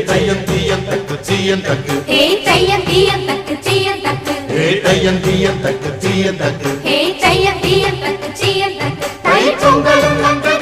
தையம் தீயம் தக்கு சீயம் தக்கு தையம் தீயம் தக்கு சீயம் தக்கு தையம் தீயம் தக்கு சீயம் தக்கு தையம் தீயம் தக்கு சீயம் தக்கு தை பொங்கலும்